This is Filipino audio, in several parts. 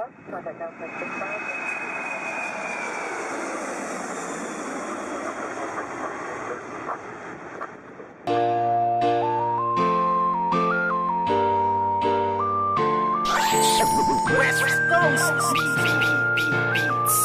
Boss, Canada, West Coast Beats.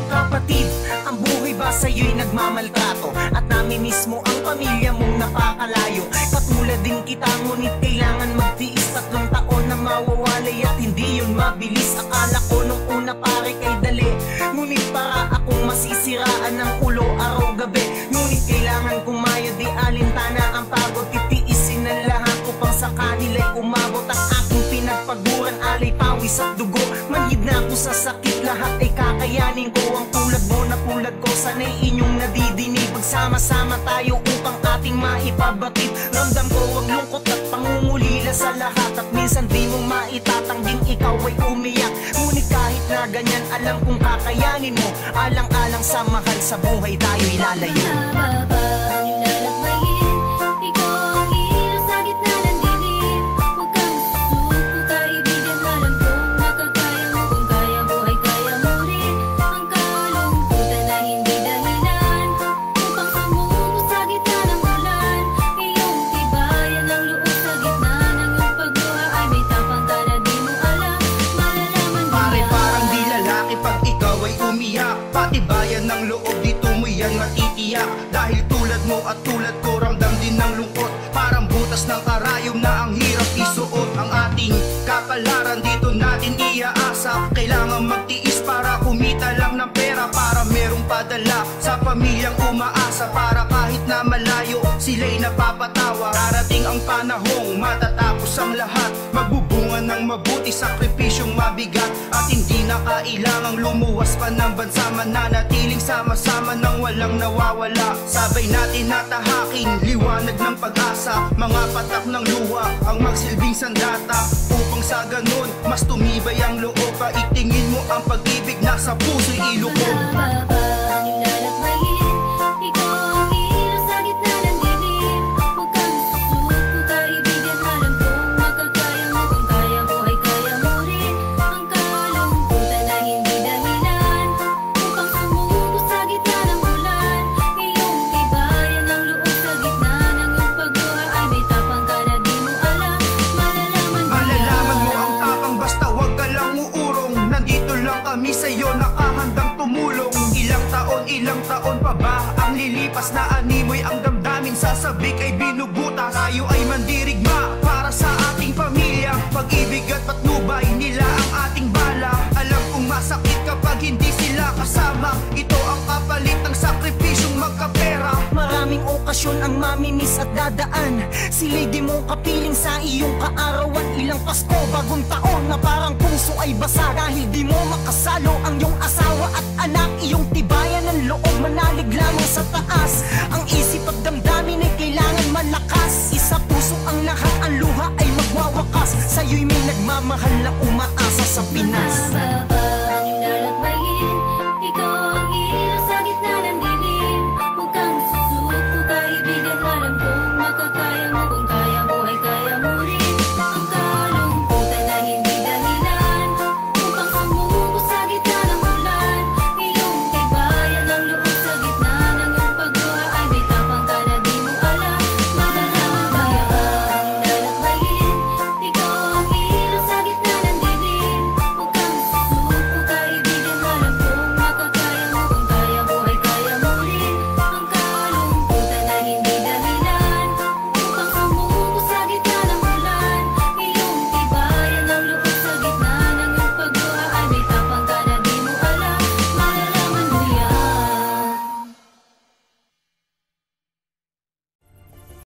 Kapatid, ang buhay ba sa'yo'y nagmamaltrato? At namimiss mo ang pamilya mong napakalayo? Katulad din kita, ngunit kailangan magtiis. 3 taon na mawawalay at hindi yun mabilis. Akala ko nung una pare kay dali, ngunit para akong masisiraan ng ulo araw-gabi. Ngunit kailangan kumayod, di alintana ang pagod. Titiisin ang lahat upang sa kanila'y umabot. Ang aking pinagpaguran, alay pawis at dugo. Manhid na ako sa sakit, lahat ay kakayanin ko. Ang tulad mo na tulad ko, sana'y inyong nadidinig. Magsama-sama tayo upang ating maipabatid. Ramdam ko ang lungkot at pangungulila sa lahat. At minsan di mo maitatangging ikaw ay umiyak. Ngunit kahit na ganyan, alam kong kakayanin mo. Alang-alang sa mahal sa buhay tayo'y lalayo. Patibayan ng loob, dito mo yan matitiyak. Dahil tulad mo at tulad ko, ramdam din ng lungkot. Parang butas ng karayom na ang hirap isuot. Ang ating kapalaran dito natin iaasa. Kailangan magtiis para kumita lang ng pera, para merong padala sa pamilyang umaasa. Para kahit na malayo, sila'y napapatawa. Darating ang panahong matatapos ang lahat. Magbubunga ng mabuti, sakripisyong mabigat. At hindi na kailangang lumuwas pa ng bansa. Mananatiling sama-sama nang walang nawawala. Sabay natin natahaking liwanag ng pag-asa. Mga patak ng luha ang magsilbing sandata. Upang sa ganun, mas tumibay ang loob. Paitingin mo ang pag-ibig nasa puso'y ilubog. Kami sa'yo nakahandang tumulong. Ilang taon pa ba ang lilipas na animoy ang damdamin sasabik ay binubutas. Tayo ay mandirigma para sa ating pamilya. Pag-ibig at patnubay nila ang ating bala. Alam kong masakit kapag hindi sila kasama. Ito ang kapalit ng sakripisyong magkapera. Maraming okasyon ang mamimiss at dadaan. Sila'y di mo kapiling sa iyong kaarawan. Ilang Pasko, bagong taon na parang puso ay basa. Dahil di mo makasalo ang iyong asawa at anak. Iyong tibayan ng loob, manalig lamang sa taas. Ang isip at damdamin ay kailangan malakas. Isa puso ang lahat, ang luha ay magwawakas. Sa'yo'y may nagmamahal na umaasa sa Pinas.